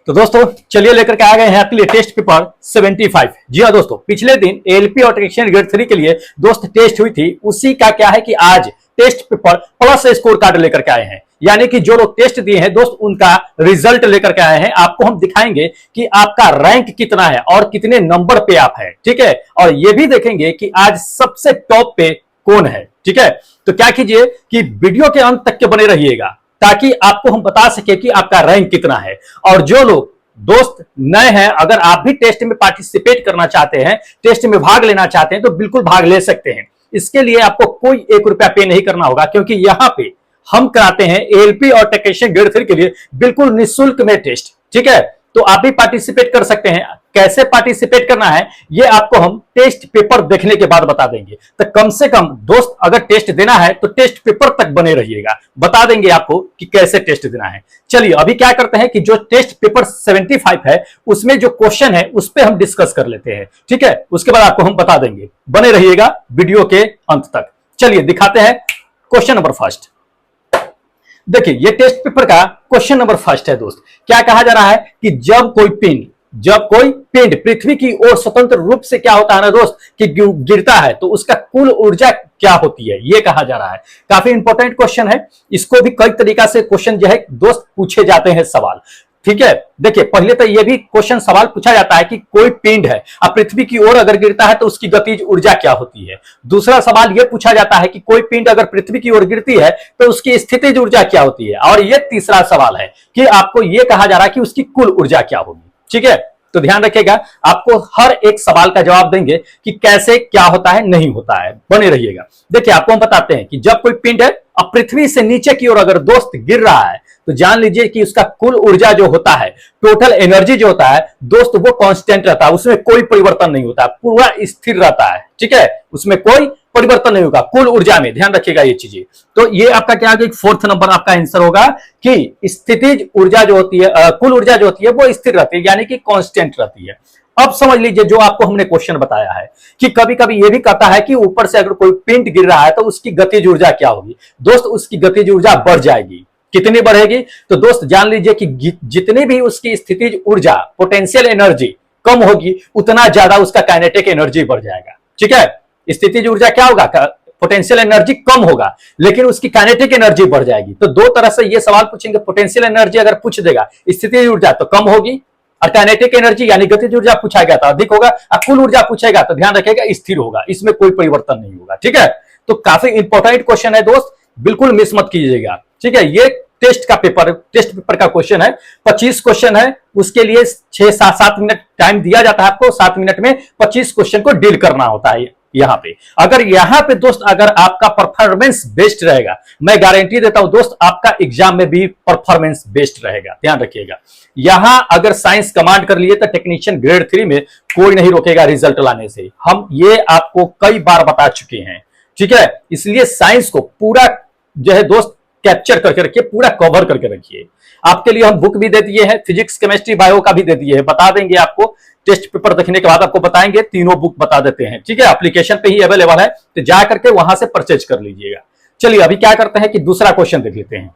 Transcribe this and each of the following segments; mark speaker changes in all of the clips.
Speaker 1: तो दोस्तों चलिए लेकर के आ गए हैं आपके लिए टेस्ट पेपर 75। जी हाँ दोस्तों, पिछले दिन एलपी और टेक्निशियन ग्रेड 3 के लिए दोस्त टेस्ट हुई थी, उसी का क्या है कि आज test paper plus score card लेकर के आए हैं। यानी कि जो लोग टेस्ट दिए हैं दोस्त उनका रिजल्ट लेकर के आए हैं। आपको हम दिखाएंगे कि आपका रैंक कितना है और कितने नंबर पे आप है, ठीक है। और ये भी देखेंगे कि आज सबसे टॉप पे कौन है, ठीक है। तो क्या कीजिए कि वीडियो के अंत तक के बने रहिएगा ताकि आपको हम बता सके कि आपका रैंक कितना है। और जो लोग दोस्त नए हैं, अगर आप भी टेस्ट में पार्टिसिपेट करना चाहते हैं, टेस्ट में भाग लेना चाहते हैं, तो बिल्कुल भाग ले सकते हैं। इसके लिए आपको कोई 1 रुपया पे नहीं करना होगा, क्योंकि यहां पे हम कराते हैं एलपी और टेक्निशियन ग्रेड 3 के लिए बिल्कुल निःशुल्क में टेस्ट, ठीक है। तो आप भी पार्टिसिपेट कर सकते हैं। कैसे पार्टिसिपेट करना है ये आपको हम टेस्ट पेपर देखने के बाद बता देंगे। तो कम से कम दोस्त अगर टेस्ट देना है तो टेस्ट पेपर तक बने रहिएगा, बता देंगे आपको कि कैसे टेस्ट देना है। चलिए अभी क्या करते हैं कि जो टेस्ट पेपर 75 है उसमें जो क्वेश्चन है उस पर हम डिस्कस कर लेते हैं, ठीक है। उसके बाद आपको हम बता देंगे, बने रहिएगा वीडियो के अंत तक। चलिए दिखाते हैं क्वेश्चन नंबर फर्स्ट। देखिए ये टेस्ट पेपर का क्वेश्चन नंबर फर्स्ट है दोस्त। क्या कहा जा रहा है कि जब कोई पिंड पृथ्वी की ओर स्वतंत्र रूप से क्या होता है ना दोस्त कि गिरता है तो उसका कुल ऊर्जा क्या होती है, ये कहा जा रहा है। काफी इंपॉर्टेंट क्वेश्चन है। इसको भी कई तरीका से क्वेश्चन जो है दोस्त पूछे जाते हैं सवाल, ठीक है। देखिए पहले तो ये भी क्वेश्चन सवाल पूछा जाता है कि कोई पिंड है अब पृथ्वी की ओर अगर गिरता है तो उसकी गतिज ऊर्जा क्या होती है। दूसरा सवाल ये पूछा जाता है कि कोई पिंड अगर पृथ्वी की ओर गिरती है तो उसकी स्थितिज ऊर्जा क्या होती है। और ये तीसरा सवाल है कि आपको ये कहा जा रहा है कि उसकी कुल ऊर्जा क्या होगी, ठीक है। तो ध्यान रखिएगा, आपको हर एक सवाल का जवाब देंगे कि कैसे क्या होता है नहीं होता है, बने रहिएगा। देखिए आपको हम बताते हैं कि जब कोई पिंड है अब पृथ्वी से नीचे की ओर अगर दोस्त गिर रहा है तो जान लीजिए कि उसका कुल ऊर्जा जो होता है, टोटल एनर्जी जो होता है दोस्त, वो कांस्टेंट रहता है, उसमें कोई परिवर्तन नहीं होता, पूरा स्थिर रहता है, ठीक है। उसमें कोई परिवर्तन नहीं होगा कुल ऊर्जा में, ध्यान रखिएगा ये चीजें। तो ये आपका क्या होगा, 4th नंबर आपका आंसर होगा कि स्थितिज ऊर्जा जो होती है, कुल ऊर्जा जो होती है वो स्थिर रहती है, यानी कि कांस्टेंट रहती है। अब समझ लीजिए जो आपको हमने क्वेश्चन बताया है कि कभी कभी ये भी कहता है कि ऊपर से अगर कोई पिंड गिर रहा है तो उसकी गतिज ऊर्जा क्या होगी। दोस्त उसकी गतिज ऊर्जा बढ़ जाएगी। कितनी बढ़ेगी तो दोस्त जान लीजिए कि जितनी भी उसकी स्थितिज ऊर्जा पोटेंशियल एनर्जी कम होगी उतना ज्यादा उसका काइनेटिक एनर्जी बढ़ जाएगा, ठीक है। स्थितिज ऊर्जा क्या होगा, पोटेंशियल एनर्जी कम होगा लेकिन उसकी काइनेटिक एनर्जी बढ़ जाएगी। तो दो तरह से ये सवाल पूछेंगे, पोटेंशियल एनर्जी अगर पूछ देगा स्थितिज ऊर्जा तो कम होगी, और काइनेटिक एनर्जी यानी गतिज ऊर्जा पूछा गया था अधिक होगा, और कुल ऊर्जा पूछेगा तो ध्यान रखिएगा स्थिर होगा, इसमें कोई परिवर्तन नहीं होगा, ठीक है। तो काफी इंपॉर्टेंट क्वेश्चन है दोस्त, बिल्कुल मिस मत कीजिएगा, ठीक है। ये टेस्ट पेपर का क्वेश्चन है, 25 क्वेश्चन है, उसके लिए 6-7 मिनट टाइम दिया जाता है आपको। 7 मिनट में 25 क्वेश्चन को डील करना होता है। यहां पे अगर दोस्त अगर आपका परफॉर्मेंस बेस्ट रहेगा, मैं गारंटी देता हूं दोस्त आपका एग्जाम में भी परफॉर्मेंस बेस्ट रहेगा, ध्यान रखिएगा। यहां अगर साइंस कमांड कर लिए तो टेक्निशियन ग्रेड 3 में कोई नहीं रोकेगा रिजल्ट लाने से, हम ये आपको कई बार बता चुके हैं, ठीक है। इसलिए साइंस को पूरा जो है दोस्त कैप्चर करके रखिए, पूरा कवर करके रखिए। आपके लिए हम बुक भी दे दिए हैं, फिजिक्स केमिस्ट्री बायो का भी दे दिए हैं, बता देंगे आपको। टेस्ट पेपर देखने के बाद आपको बताएंगे, तीनों बुक बता देते हैं, ठीक है। एप्लीकेशन पे ही अवेलेबल है, तो जा करके वहां से परचेज कर लीजिएगा। चलिए अभी क्या करते हैं कि दूसरा क्वेश्चन देख लेते हैं।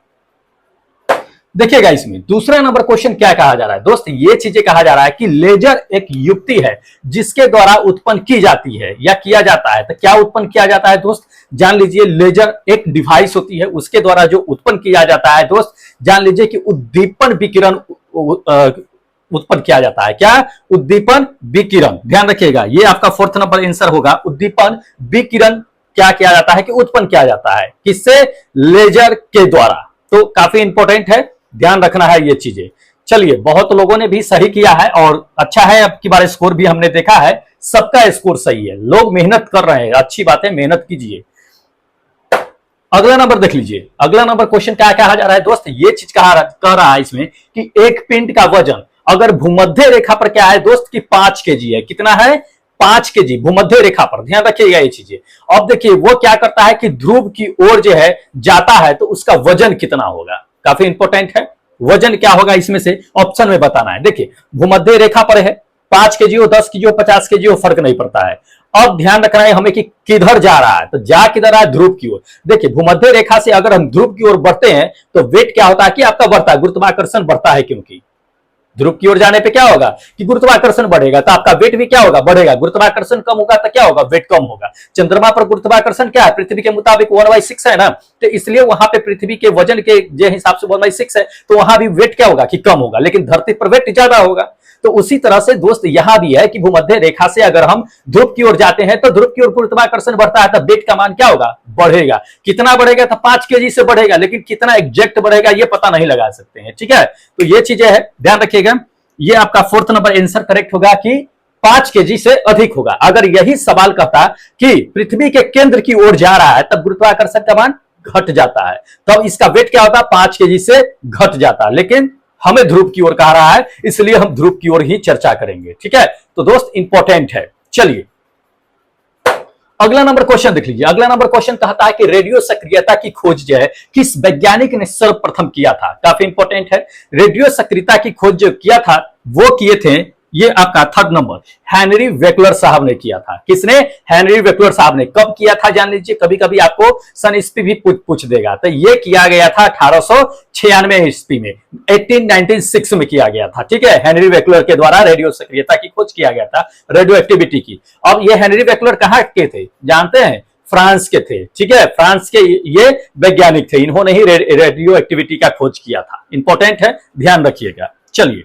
Speaker 1: देखिएगा इसमें दूसरा नंबर क्वेश्चन क्या कहा जा रहा है दोस्त, ये चीजें कहा जा रहा है कि लेजर एक युक्ति है जिसके द्वारा उत्पन्न की जाती है या किया जाता है। तो क्या उत्पन्न किया जाता है दोस्त, जान लीजिए लेजर एक डिवाइस होती है, उसके द्वारा जो उत्पन्न किया जाता है दोस्त, जान लीजिए कि उद्दीपन विकिरण उत्पन्न किया जाता है। क्या, उद्दीपन विकिरण, ध्यान रखिएगा ये आपका 4th नंबर आंसर होगा। उद्दीपन विकिरण क्या किया जाता है कि उत्पन्न किया जाता है, किससे, लेजर के द्वारा। तो काफी इंपॉर्टेंट है, ध्यान रखना है ये चीजें। चलिए बहुत लोगों ने भी सही किया है और अच्छा है, अब की बार स्कोर भी हमने देखा है, सबका स्कोर सही है, लोग मेहनत कर रहे हैं, अच्छी बात है, मेहनत कीजिए। अगला नंबर देख लीजिए। अगला नंबर क्वेश्चन क्या कहा जा रहा है दोस्त, ये चीज कह रहा है इसमें कि एक पिंड का वजन अगर भूमध्य रेखा पर क्या है दोस्त कि 5 kg है। कितना है, 5 kg भूमध्य रेखा पर, ध्यान रखिएगा ये चीजें। अब देखिए वो क्या करता है कि ध्रुव की ओर जो है जाता है तो उसका वजन कितना होगा, काफी इंपॉर्टेंट है। वजन क्या होगा इसमें से ऑप्शन में बताना है। देखिए भूमध्य रेखा पर है, 5 kg हो, 10 kg हो, 50 kg हो, फर्क नहीं पड़ता है। अब ध्यान रखना है हमें कि किधर जा रहा है, तो जा किधर रहा है, ध्रुव की ओर। देखिए भूमध्य रेखा से अगर हम ध्रुव की ओर बढ़ते हैं तो वेट क्या होता है कि आपका बढ़ता है, गुरुत्वाकर्षण बढ़ता है, क्योंकि ध्रुव की ओर जाने पे क्या होगा कि गुरुत्वाकर्षण बढ़ेगा, तो आपका वेट भी क्या होगा, बढ़ेगा। गुरुत्वाकर्षण कम होगा तो क्या होगा, वेट कम होगा। चंद्रमा पर गुरुत्वाकर्षण क्या है, पृथ्वी के मुताबिक 1/6 है ना, तो इसलिए वहां पे पृथ्वी के वजन के हिसाब से 1/6 है, तो वहां भी वेट क्या होगा कि कम होगा, लेकिन धरती पर वेट ज्यादा होगा। तो उसी तरह से दोस्त यहां भी है कि भूमध्य रेखा से अगर हम ध्रुव की ओर जाते हैं तो ध्रुव की ओर गुरुत्वाकर्षण बढ़ता है, तो वेट का मान क्या होगा, बढ़ेगा। कितना बढ़ेगा, तो 5 केजी से बढ़ेगा, लेकिन कितना एग्जैक्ट बढ़ेगा ये पता नहीं लगा सकते हैं। ठीक है, तो ये चीजें है, ध्यान रखिएगा। ये आपका 4th नंबर आंसर करेक्ट होगा कि 5 केजी से अधिक होगा। अगर यही सवाल कहता कि पृथ्वी के केंद्र की ओर जा रहा है तब गुरुत्वाकर्षण का मान घट जाता है, तब इसका वेट क्या होता है, 5 केजी से घट जाता है, लेकिन हमें ध्रुव की ओर कह रहा है, इसलिए हम ध्रुव की ओर ही चर्चा करेंगे। ठीक है, तो दोस्त इंपॉर्टेंट है। चलिए अगला नंबर क्वेश्चन देख लीजिए। अगला नंबर क्वेश्चन कहता है कि रेडियो सक्रियता की खोज जो है किस वैज्ञानिक ने सर्वप्रथम किया था। काफी इंपॉर्टेंट है। रेडियो सक्रियता की खोज जो किया था वो किए थे, ये आपका 3rd नंबर हेनरी वेकलर साहब ने किया था। किसने, हेनरी वेकलर साहब ने। कब किया था जान लीजिए, कभी कभी आपको सन ईस्वी भी पूछ देगा। तो ये किया गया था 1896 ईस्वी में, 1896 में किया गया था। ठीक है, हेनरी वेकलर के द्वारा रेडियो सक्रियता की खोज किया गया था, रेडियो एक्टिविटी की। अब ये हेनरी वेकलर कहां के थे जानते हैं, फ्रांस के थे। ठीक है, फ्रांस के ये वैज्ञानिक थे, इन्होंने ही रेडियो एक्टिविटी का खोज किया था। इंपॉर्टेंट है, ध्यान रखिएगा। चलिए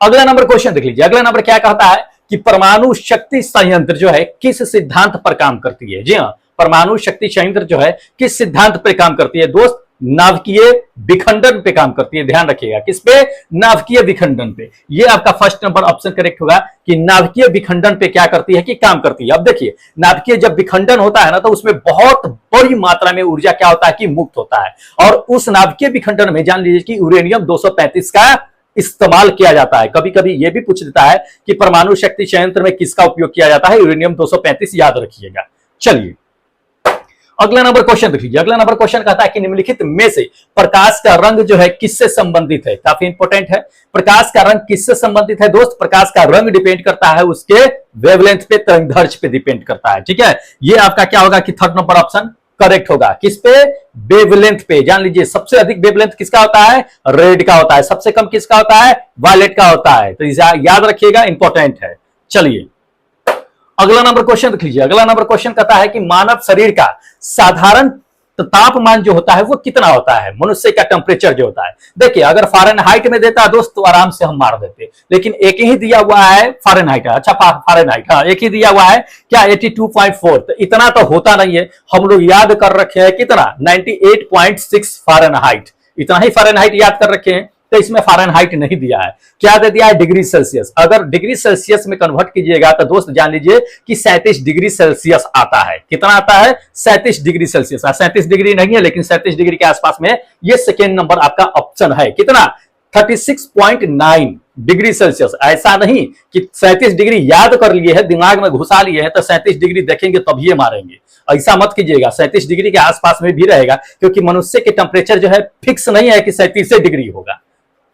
Speaker 1: अगला नंबर क्वेश्चन देख लीजिए। अगला नंबर क्या कहता है कि परमाणु शक्ति संयंत्र जो है किस सिद्धांत पर काम करती है। जी हाँ, परमाणु शक्ति संयंत्र जो है किस सिद्धांत पर काम करती है दोस्त, नाभिकीय विखंडन पे काम करती है। ध्यान रखिएगा, किस पे, नाभिकीय विखंडन पे। ये आपका 1st नंबर ऑप्शन करेक्ट होगा कि नाभिकीय विखंडन पे क्या करती है कि काम करती है। अब देखिए, नाभिकीय जब विखंडन होता है ना तो उसमें बहुत बड़ी मात्रा में ऊर्जा क्या होता है कि मुक्त होता है, और उस नाभिकीय विखंडन में जान लीजिए कि यूरेनियम 235 का इस्तेमाल किया जाता है। कभी कभी यह भी पूछ देता है कि परमाणु शक्ति संयंत्र में किसका उपयोग किया जाता है, यूरेनियम 235, याद रखिएगा। चलिए अगला नंबर क्वेश्चन देख लीजिए। अगला नंबर क्वेश्चन कहता है कि निम्नलिखित में से प्रकाश का रंग जो है किससे संबंधित है। काफी इंपॉर्टेंट है, प्रकाश का रंग किससे संबंधित है दोस्त, प्रकाश का रंग डिपेंड करता है उसके वेवलेंथ पे, तरंगदैर्घ्य पे डिपेंड करता है। ठीक है, ये आपका क्या होगा कि 3rd नंबर ऑप्शन करेक्ट होगा। किस पे, वेवलेंथ पे। जान लीजिए सबसे अधिक वेवलेंथ किसका होता है, रेड का होता है, सबसे कम किसका होता है, वायलेट का होता है। तो याद रखिएगा, इंपॉर्टेंट है। चलिए अगला नंबर क्वेश्चन देख लीजिए। अगला नंबर क्वेश्चन कहता है कि मानव शरीर का साधारण तापमान जो होता है वो कितना होता है, मनुष्य का टेम्परेचर जो होता है। देखिए अगर फ़ारेनहाइट में देता है दोस्त तो आराम से हम मार देते, लेकिन एक ही दिया हुआ है फ़ारेनहाइट। अच्छा फ़ारेनहाइट, हाँ एक ही दिया हुआ है क्या, 82.4। तो इतना तो होता नहीं है, हम लोग याद कर रखे हैं कितना, 98.6 फ़ारेनहाइट। इतना ही फ़ारेनहाइट याद कर रखे हैं, तो इसमें फ़ारेनहाइट नहीं दिया है। क्या दे दिया है, डिग्री सेल्सियस। अगर डिग्री सेल्सियस में कन्वर्ट कीजिएगा तो दोस्त जान लीजिए कि 37 डिग्री सेल्सियस आता है। कितना आता है, 37 डिग्री सेल्सियस। 37 डिग्री नहीं है, लेकिन 37 डिग्री के आसपास में ये 2nd नंबर आपका ऑप्शन है। कितना, 36.9 डिग्री सेल्सियस। ऐसा नहीं कि 37 डिग्री याद कर लिए है, दिमाग में घुसा लिए है तो 37 डिग्री देखेंगे तब ये मारेंगे, ऐसा मत कीजिएगा। 37 डिग्री के आसपास में भी रहेगा, क्योंकि मनुष्य के टेम्परेचर जो है फिक्स नहीं है कि 37 डिग्री होगा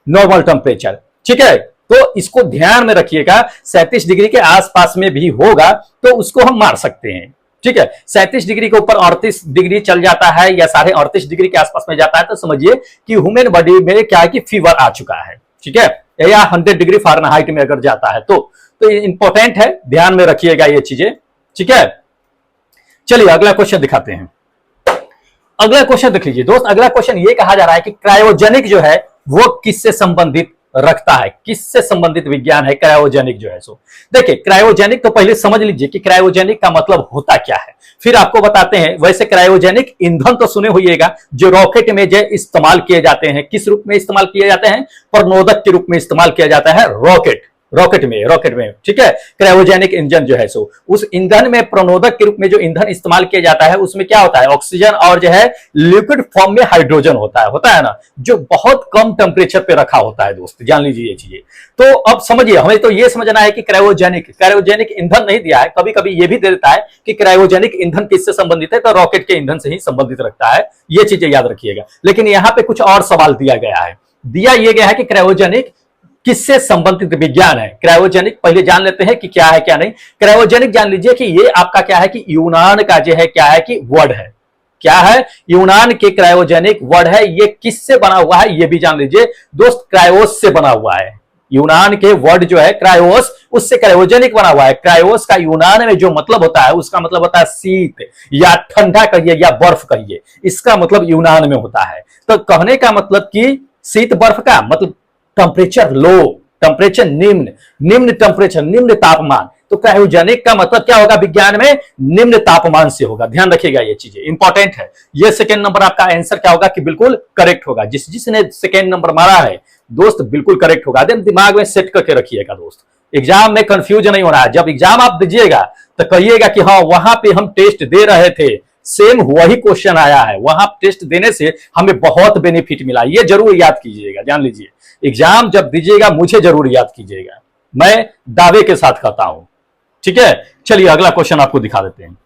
Speaker 1: नॉर्मल टेम्परेचर। ठीक है, तो इसको ध्यान में रखिएगा, 37 डिग्री के आसपास में भी होगा तो उसको हम मार सकते हैं। ठीक है, 37 डिग्री के ऊपर 38 डिग्री चल जाता है या 38.5 डिग्री के आसपास में जाता है तो समझिए कि ह्यूमन बॉडी में क्या है कि फीवर आ चुका है। ठीक है, या 100 डिग्री फ़ारेनहाइट में अगर जाता है तो इंपॉर्टेंट है, ध्यान में रखिएगा ये चीजें। ठीक है, चलिए अगला क्वेश्चन दिखाते हैं। अगला क्वेश्चन देख लीजिए दोस्त। अगला क्वेश्चन ये कहा जा रहा है कि क्रायोजेनिक जो है वो किससे संबंधित रखता है, किससे संबंधित विज्ञान है क्रायोजेनिक जो है। सो देखिए क्रायोजेनिक तो पहले समझ लीजिए कि क्रायोजेनिक का मतलब होता क्या है, फिर आपको बताते हैं। वैसे क्रायोजेनिक ईंधन तो सुने होइएगा, जो रॉकेट में जो इस्तेमाल किए जाते हैं। किस रूप में इस्तेमाल किए जाते हैं, प्रणोदक के रूप में इस्तेमाल किया जाता है रॉकेट में। ठीक है, क्रायोजेनिक इंजन जो है सो उस ईंधन में प्रणोदक के रूप में जो ईंधन इस्तेमाल किया जाता है उसमें क्या होता है, ऑक्सीजन और जो है लिक्विड फॉर्म में हाइड्रोजन होता है ना, जो बहुत कम टेम्परेचर पे रखा होता है दोस्त, जान लीजिए ये चीजें। तो अब समझिए, हमें तो ये समझना है कि क्रायोजेनिक ईंधन नहीं दिया है, कभी कभी ये भी दे देता है कि क्रायोजेनिक ईंधन किससे संबंधित है, तो रॉकेट के ईंधन से ही संबंधित रखता है। ये चीजें याद रखिएगा। लेकिन यहाँ पे कुछ और सवाल दिया गया है कि क्रायोजेनिक किससे संबंधित विज्ञान है। क्रायोजेनिक पहले जान लेते हैं कि क्या है क्या नहीं। क्रायोजेनिक जान लीजिए कि ये आपका क्या है कि यूनान का जो है क्या है कि वर्ड है। क्या है, यूनान के क्रायोजेनिक वर्ड है। ये किससे बना हुआ है ये भी जान लीजिए दोस्त, क्रायोस से बना हुआ है। यूनान के वर्ड जो है क्रायोस, उससे क्रायोजेनिक बना हुआ है। क्रायोस का यूनान में जो मतलब होता है उसका मतलब होता है शीत या ठंडा कहिए या बर्फ कहिए, इसका मतलब यूनान में होता है। तो कहने का मतलब कि शीत बर्फ का मतलब टेम्परेचर लो, टेम्परेचर निम्न, निम्न टेम्परेचर, निम्न तापमान। तो क्रायोजेनिक का मतलब क्या होगा विज्ञान में, निम्न तापमान से होगा। ध्यान रखिएगा, ये चीजें इंपॉर्टेंट है। ये सेकंड नंबर आपका आंसर क्या होगा कि बिल्कुल करेक्ट होगा। जिसने सेकंड नंबर मारा है दोस्त बिल्कुल करेक्ट होगा। दिमाग में सेट करके रखिएगा दोस्त, एग्जाम में कंफ्यूज नहीं होना है। जब एग्जाम आप दीजिएगा तो कहिएगा कि हाँ वहां पे हम टेस्ट दे रहे थे, सेम वही क्वेश्चन आया है, वहां टेस्ट देने से हमें बहुत बेनिफिट मिला। ये जरूर याद कीजिएगा, जान लीजिए एग्जाम जब दीजिएगा मुझे जरूर याद कीजिएगा, मैं दावे के साथ कहता हूं। ठीक है, चलिए अगला क्वेश्चन आपको दिखा देते हैं।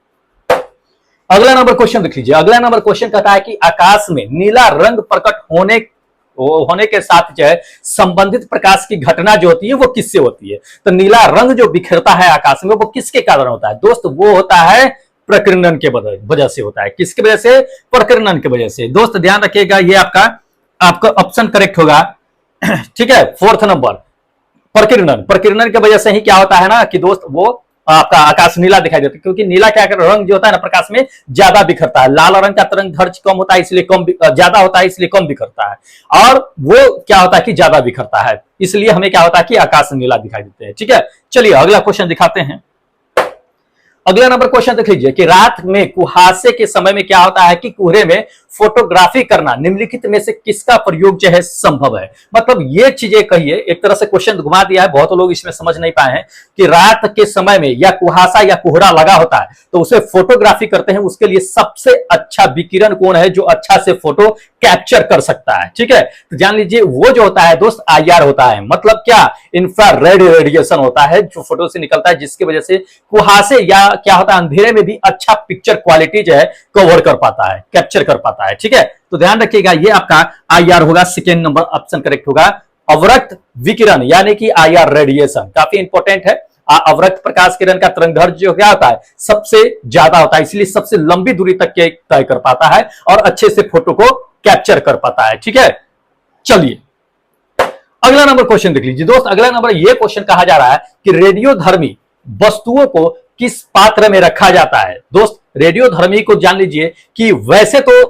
Speaker 1: अगला नंबर क्वेश्चन देख लीजिए। अगला नंबर क्वेश्चन कहता है कि आकाश में नीला रंग प्रकट होने के साथ जो है संबंधित प्रकाश की घटना जो होती है वो किससे होती है। तो नीला रंग जो बिखरता है आकाश में वो किसके कारण होता है दोस्त, वो होता है प्रकीर्णन के वजह से होता है। किसकी वजह से, प्रकीर्णन की वजह से। दोस्त ध्यान रखिएगा, ये आपका ऑप्शन करेक्ट होगा। ठीक है, फोर्थ नंबर प्रकीर्णन। प्रकीर्णन की वजह से ही क्या होता है ना कि दोस्त वो आपका आकाश नीला दिखाई देता है, क्योंकि नीला क्या कर रंग जो होता है ना प्रकाश में ज्यादा बिखरता है। लाल रंग का तरंग दैर्ध्य कम होता है इसलिए ज्यादा होता है इसलिए कम बिखरता है, और वो क्या होता है कि ज्यादा बिखरता है, इसलिए हमें क्या होता है कि आकाश नीला दिखाई देते हैं। ठीक है, चलिए अगला क्वेश्चन दिखाते हैं। अगला नंबर क्वेश्चन देख लीजिए कि रात में कुहासे के समय में क्या होता है कि कोहरे में फोटोग्राफी करना निम्नलिखित में से किसका प्रयोग जो है संभव है। मतलब ये चीजें कहिए, एक तरह से क्वेश्चन घुमा दिया है, बहुत लोग इसमें समझ नहीं पाए हैं कि रात के समय में या कुहासा या कोहरा लगा होता है तो उसे फोटोग्राफी करते हैं, उसके लिए सबसे अच्छा विकिरण कौन है जो अच्छा से फोटो कैप्चर कर सकता है। ठीक है, तो जान लीजिए वो जो होता है दोस्त IR होता है। मतलब क्या, इंफ्रारेड रेडिएशन होता है जो फोटो से निकलता है, जिसकी वजह से कुहासे या क्या होता है अंधेरे में भी अच्छा पिक्चर क्वालिटी जो है कवर कर पाता है, कैप्चर कर पाता है। ठीक है, तो ध्यान रखिएगा ये आपका IR होगा, सेकेंड नंबर ऑप्शन करेक्ट होगा। अवरक्त विकिरण यानी कि IR रेडिएशन काफी इंपॉर्टेंट है। अवरक्त प्रकाश किरण का तरंगदैर्घ्य जो क्या होता है सबसे ज्यादा होता है, इसलिए सबसे लंबी दूरी तक के तय कर पाता है और अच्छे से फोटो को कैप्चर कर पाता है। ठीक है, चलिए अगला नंबर क्वेश्चन देख लीजिए दोस्त। अगला नंबर ये क्वेश्चन कहा जा रहा है कि रेडियोधर्मी वस्तुओं को किस पात्र में रखा जाता है। दोस्त रेडियोधर्मी को जान लीजिए कि वैसे तो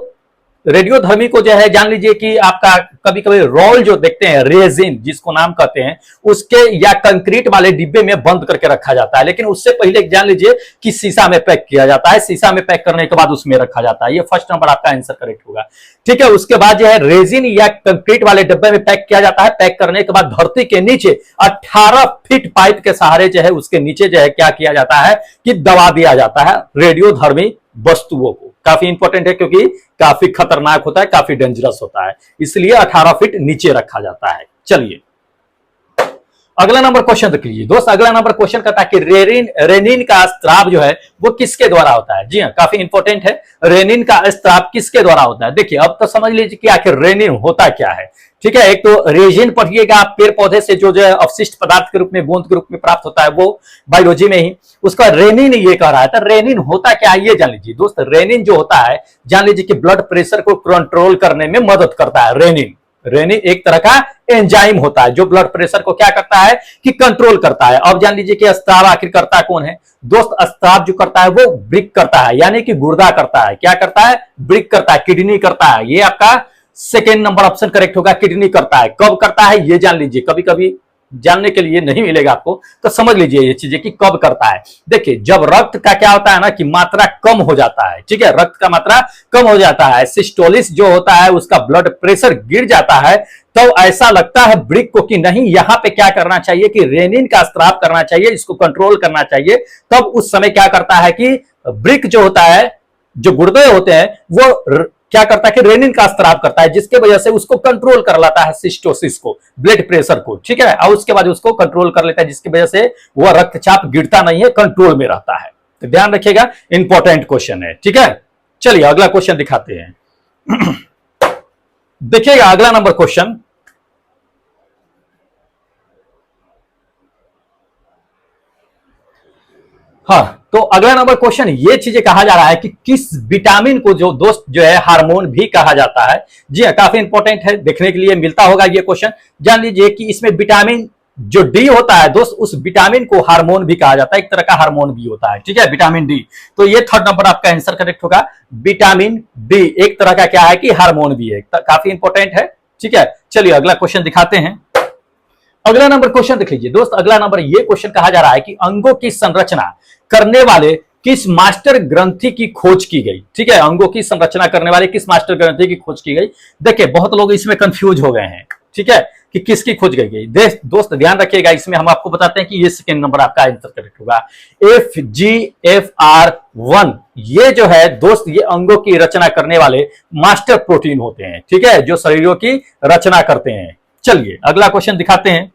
Speaker 1: रेडियोधर्मी को जो है जान लीजिए कि आपका कभी कभी रोल जो देखते हैं रेजिन जिसको नाम कहते हैं उसके या कंक्रीट वाले डिब्बे में बंद करके रखा जाता है, लेकिन उससे पहले जान लीजिए कि शीशा में पैक किया जाता है, शीशा में पैक करने के बाद उसमें रखा जाता है। ये फर्स्ट नंबर आपका आंसर करेक्ट होगा। ठीक है, उसके बाद जो है रेजिन या कंक्रीट वाले डिब्बे में पैक किया जाता है, पैक करने के बाद धरती के नीचे 18 फीट पाइप के सहारे जो है उसके नीचे जो है क्या किया जाता है कि दबा दिया जाता है रेडियोधर्मी वस्तुओं को। काफी इंपॉर्टेंट है क्योंकि काफी खतरनाक होता है, काफी डेंजरस होता है, इसलिए 18 फीट नीचे रखा जाता है। चलिए अगला नंबर क्वेश्चन देख लीजिए दोस्त। अगला नंबर क्वेश्चन कहता है कि रेनिन का स्त्राव जो है वो किसके द्वारा होता है। जी हाँ, काफी इंपॉर्टेंट है, रेनिन का स्त्राव किसके द्वारा होता है। देखिए अब तो समझ लीजिए कि आखिर रेनिन होता क्या है। ठीक है, एक तो रेजिन पढ़िएगा आप, पेड़ पौधे से जो है अवशिष्ट पदार्थ के रूप में बूंद के रूप में प्राप्त होता है वो बायोलॉजी में ही। उसका रेनिन ये कह रहा है, तो रेनिन होता क्या है ये जान लीजिए दोस्त। रेनिन जो होता है जान लीजिए कि ब्लड प्रेशर को कंट्रोल करने में मदद करता है। रेनिन एक तरह का एंजाइम होता है जो ब्लड प्रेशर को क्या करता है कि कंट्रोल करता है। अब जान लीजिए कि स्त्राव आखिर करता कौन है दोस्त। स्त्राव जो करता है वो ब्रिक करता है, यानी कि गुर्दा करता है। क्या करता है, ब्रिक करता है, किडनी करता है। ये आपका सेकेंड नंबर ऑप्शन करेक्ट होगा, किडनी करता है। कब करता है ये जान लीजिए, कभी कभी जानने के लिए नहीं मिलेगा आपको तो समझ लीजिए ये चीजें कि कब करता है। देखिए जब रक्त का क्या होता है ना कि मात्रा कम हो जाता है, ठीक है, रक्त का मात्रा कम हो जाता है, सिस्टोलिस जो होता है उसका ब्लड प्रेशर गिर जाता है, तो ऐसा लगता है ब्रिक को कि नहीं यहाँ पे क्या करना चाहिए कि रेनिन का स्त्राव करना चाहिए, इसको कंट्रोल करना चाहिए। तब उस समय क्या करता है कि ब्रिक जो होता है, जो गुर्दे होते हैं वो क्या करता है कि रेनिन का स्त्राव करता है, जिसके वजह से उसको कंट्रोल कर लेता है सिस्टोसिस को, ब्लड प्रेशर को। ठीक है, और उसके बाद उसको कंट्रोल कर लेता है, जिसकी वजह से वह रक्तचाप गिरता नहीं है, कंट्रोल में रहता है। तो ध्यान रखिएगा, इंपॉर्टेंट क्वेश्चन है। ठीक है, चलिए अगला क्वेश्चन दिखाते हैं। देखिएगा अगला नंबर क्वेश्चन, हाँ तो अगला नंबर क्वेश्चन ये चीजें कहा जा रहा है कि किस विटामिन को जो दोस्त जो है हार्मोन भी कहा जाता है। जी हाँ, काफी इंपॉर्टेंट है, देखने के लिए मिलता होगा ये क्वेश्चन। जान लीजिए कि इसमें विटामिन जो डी होता है दोस्त, उस विटामिन को हार्मोन भी कहा जाता है, एक तरह का हार्मोन भी होता है, ठीक है, विटामिन डी। तो ये थर्ड नंबर आपका आंसर करेक्ट होगा। विटामिन डी एक तरह का क्या है कि हार्मोन भी है, काफी इंपॉर्टेंट है, ठीक है। चलिए अगला क्वेश्चन दिखाते हैं। अगला नंबर क्वेश्चन देख लीजिए दोस्त। अगला नंबर ये क्वेश्चन कहा जा रहा है कि अंगों की संरचना करने वाले किस मास्टर ग्रंथि की खोज की गई, ठीक है, अंगों की संरचना करने वाले किस मास्टर ग्रंथि की खोज की गई। देखिए बहुत लोग इसमें कंफ्यूज हो गए हैं, ठीक है, कि किसकी खोज गई। दोस्त ध्यान रखिएगा, इसमें हम आपको बताते हैं कि ये सेकंड नंबर आपका आंसर करेक्ट होगा। FGFR1 ये जो है दोस्त, ये अंगों की रचना करने वाले मास्टर प्रोटीन होते हैं, ठीक है, जो शरीरों की रचना करते हैं। चलिए अगला क्वेश्चन दिखाते हैं।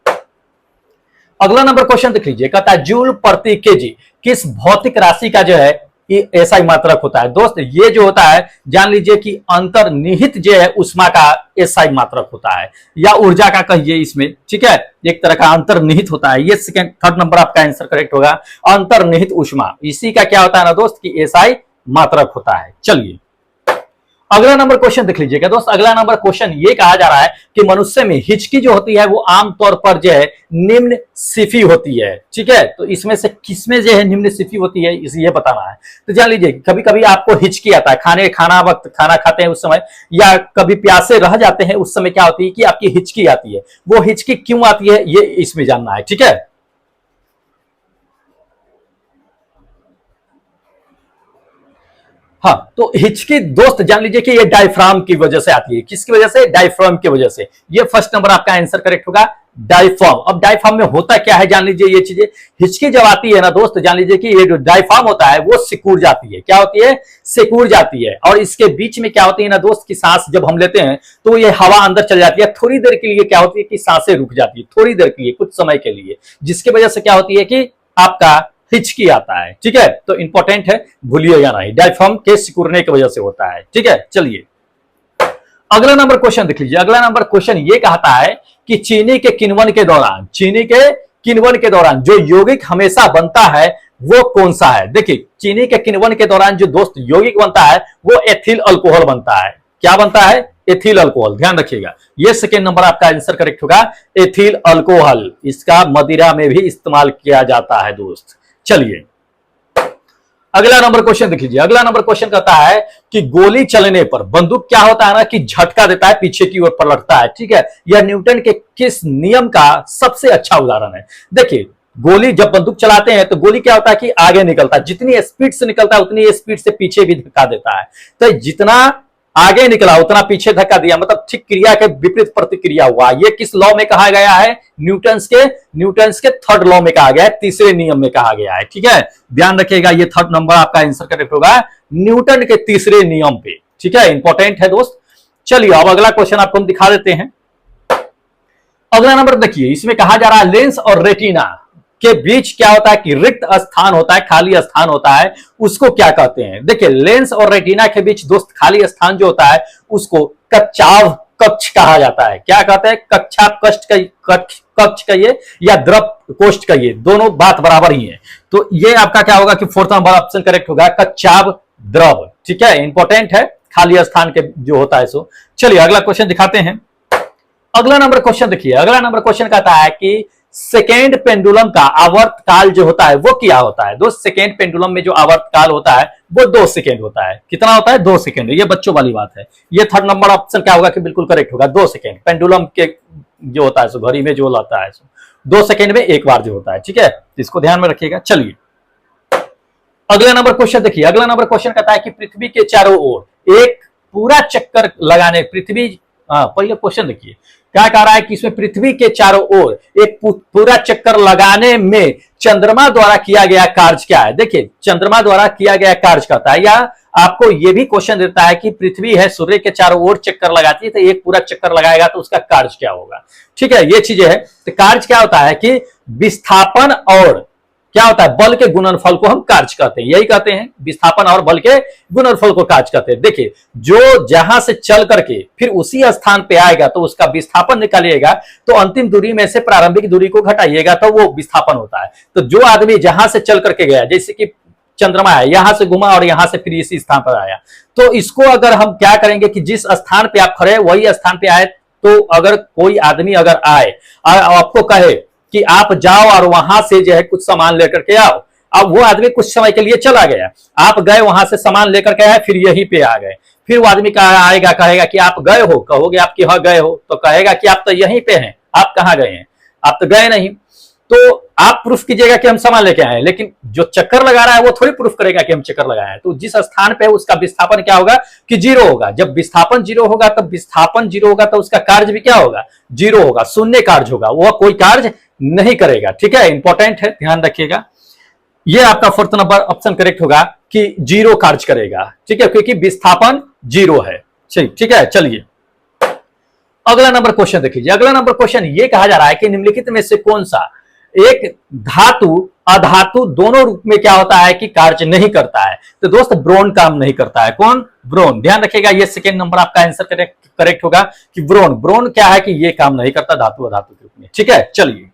Speaker 1: अगला नंबर क्वेश्चन देख लीजिए, कहता है जूल प्रति केजी किस भौतिक राशि का जो है एसआई मात्रक होता है। दोस्त ये जो होता है जान लीजिए कि अंतर्निहित जो है उष्मा का एसआई मात्रक होता है, या ऊर्जा का कहिए इसमें, ठीक है, एक तरह का अंतर्निहित होता है। ये सेकंड थर्ड नंबर आपका आंसर करेक्ट होगा, अंतर्निहित ऊष्मा, इसी का क्या होता है ना दोस्त कि एसआई मात्रक होता है। चलिए अगला नंबर क्वेश्चन देख लीजिएगा दोस्त। अगला नंबर क्वेश्चन ये कहा जा रहा है कि मनुष्य में हिचकी जो होती है वो आमतौर पर जो है निम्न सिफी होती है, ठीक है। तो इसमें से किसमें जो है निम्न सिफी होती है इसे ये बताना है। तो जान लीजिए कभी कभी आपको हिचकी आता है, खाना वक्त खाना खाते हैं उस समय, या कभी प्यासे रह जाते हैं उस समय क्या होती है कि आपकी हिचकी आती है। वो हिचकी क्यों आती है ये इसमें जानना है, ठीक है। हाँ, तो हिचकी दोस्त जान लीजिए कि ये डायफ्राम की वजह से आती है। किसकी वजह से? डायफ्राम की वजह से। ये फर्स्ट नंबर आपका आंसर करेक्ट होगा, डायफ्राम। अब डायफ्राम में होता क्या है जान लीजिए ये चीजें। हिचकी जब आती है ना दोस्त, जान लीजिए कि ये जो डायफ्राम होता है वो सिकुड़ जाती है। क्या होती है? सिकुड़ जाती है। और इसके बीच में क्या होती है ना दोस्त की सांस जब हम लेते हैं तो ये हवा अंदर चल जाती है। थोड़ी देर के लिए क्या होती है कि सांसें रुक जाती है, थोड़ी देर के लिए, कुछ समय के लिए, जिसकी वजह से क्या होती है कि आपका हिचकी आता है, ठीक है। तो इंपॉर्टेंट है, भूलिएगा नहीं, डायफ्राम के सिकुड़ने की वजह से होता है, ठीक है। चलिए अगला नंबर क्वेश्चन देख लीजिए। अगला नंबर क्वेश्चन ये कहता है कि चीनी के किण्वन के दौरान जो यौगिक हमेशा बनता है वो कौन सा है। देखिए चीनी के किण्वन के दौरान जो दोस्त यौगिक बनता है वो एथिल अल्कोहल बनता है। क्या बनता है? Ethyl alcohol. ध्यान रखिएगा, ये सेकेंड नंबर आपका आंसर करेक्ट होगा, एथिल अल्कोहल। इसका मदिरा में भी इस्तेमाल किया जाता है दोस्त। चलिए अगला नंबर क्वेश्चन देख लीजिए। अगला नंबर क्वेश्चन कहता है कि गोली चलने पर बंदूक क्या होता है ना कि झटका देता है, पीछे की ओर पलटता है, ठीक है। यह न्यूटन के किस नियम का सबसे अच्छा उदाहरण है। देखिए गोली जब बंदूक चलाते हैं तो गोली क्या होता है कि आगे निकलता है, जितनी स्पीड से निकलता है उतनी स्पीड से पीछे भी धक्का देता है। तो जितना आगे निकला उतना पीछे धक्का दिया, मतलब ठीक क्रिया के विपरीत प्रतिक्रिया हुआ। ये किस लॉ में कहा गया है? न्यूटन्स के थर्ड लॉ में कहा गया है, तीसरे नियम में कहा गया है, ठीक है। ध्यान रखिएगा, ये थर्ड नंबर आपका आंसर करेक्ट होगा, न्यूटन के तीसरे नियम पे, ठीक है, इंपॉर्टेंट है दोस्त। चलिए अब अगला क्वेश्चन आपको हम दिखा देते हैं। अगला नंबर देखिए, इसमें कहा जा रहा है लेंस और रेटिना के बीच क्या होता है कि रिक्त स्थान होता है, खाली स्थान होता है, उसको क्या कहते हैं। देखिए लेंस और रेटिना के बीच दोस्त खाली स्थान जो होता है उसको कच्छाव कक्ष कहा जाता है। क्या कहते हैं? कच्छाव कक्ष कहिए या द्रव कोष्ठ कहिए, दोनों बात बराबर ही है। तो ये आपका क्या होगा कि फोर्थ नंबर ऑप्शन करेक्ट होगा, कच्छाव द्रव, ठीक है, इंपॉर्टेंट है, खाली स्थान के जो होता है सो। चलिए अगला क्वेश्चन दिखाते हैं। अगला नंबर क्वेश्चन देखिए। अगला नंबर क्वेश्चन कहता है कि सेकेंड पेंडुलम का आवर्त काल जो होता है वो क्या होता है। दोस्त सेकेंड पेंडुलम में जो आवर्त काल होता है वो 2 सेकेंड होता है। कितना होता है? 2 सेकेंड। ये बच्चों वाली बात है। ये थर्ड नंबर ऑप्शन क्या होगा कि बिल्कुल करेक्ट होगा, 2 सेकेंड। पेंडुलम के जो होता है सो घड़ी में जो लाता है सो 2 सेकेंड में एक बार जो होता है, ठीक है, इसको ध्यान में रखिएगा। चलिए अगला नंबर क्वेश्चन देखिए। अगला नंबर क्वेश्चन कहता है कि पृथ्वी के चारों ओर एक पूरा चक्कर लगाने पहले क्वेश्चन देखिए क्या कह रहा है कि इसमें पृथ्वी के चारों ओर एक पूरा चक्कर लगाने में चंद्रमा द्वारा किया गया कार्य क्या है। देखिए चंद्रमा द्वारा किया गया कार्य कहता है, या आपको यह भी क्वेश्चन देता है कि पृथ्वी है सूर्य के चारों ओर चक्कर लगाती है, तो एक पूरा चक्कर लगाएगा तो उसका कार्य क्या होगा, ठीक है, ये चीजें है। तो कार्य क्या होता है कि विस्थापन और क्या होता है बल के गुणनफल को हम कार्य कहते हैं, यही कहते हैं, विस्थापन और बल के गुणनफल को कार्य कहते हैं। देखिए जो जहां से चल करके फिर उसी स्थान पे आएगा तो उसका विस्थापन निकालिएगा, तो अंतिम दूरी में से प्रारंभिक दूरी को घटाइएगा तो वो विस्थापन होता है। तो जो आदमी जहां से चल करके गया, जैसे कि चंद्रमा है, यहां से घुमा और यहां से फिर इसी स्थान पर आया, तो इसको अगर हम क्या करेंगे कि जिस स्थान पे आप खड़े वही स्थान पे आए, तो अगर कोई आदमी अगर आए और आपको कहे कि आप जाओ और वहां से जो है कुछ सामान लेकर के आओ। अब वो आदमी कुछ समय के लिए चला गया, आप गए वहां से सामान लेकर के आए, फिर यहीं पे आ गए, फिर वो आदमी आएगा कहेगा कि आप गए हो, कहोगे आप कि हाँ गए हो, तो कहेगा कि आप तो यहीं पे हैं, आप कहाँ गए हैं, आप तो गए नहीं। तो आप प्रूफ कीजिएगा कि हम सामान लेके आए हैं, लेकिन जो चक्कर लगा रहा है वो थोड़ी प्रूफ करेगा कि हम चक्कर लगाए हैं। तो जिस स्थान पे उसका विस्थापन क्या होगा कि जीरो होगा। जब विस्थापन जीरो होगा तब विस्थापन जीरो होगा तो उसका कार्य भी क्या होगा, जीरो होगा, शून्य कार्य होगा, वह कोई कार्य नहीं करेगा। ठीक है, इंपॉर्टेंट है, ध्यान रखिएगा। ये आपका फोर्थ नंबर ऑप्शन करेक्ट होगा कि जीरो कार्य करेगा। ठीक है, क्योंकि विस्थापन जीरो है। ठीक है, चलिए अगला नंबर क्वेश्चन देखिए। अगला नंबर क्वेश्चन ये कहा जा रहा है कि निम्नलिखित में से कौन सा एक धातु अधातु दोनों रूप में क्या होता है कि कार्य नहीं करता है। तो दोस्त ब्रोन काम नहीं करता है। कौन? ब्रोन। ध्यान रखिएगा, ये सेकेंड नंबर आपका आंसर करेक्ट होगा कि ब्रोन। ब्रोन क्या है कि ये काम नहीं करता धातु अधातु के रूप में। ठीक है, चलिए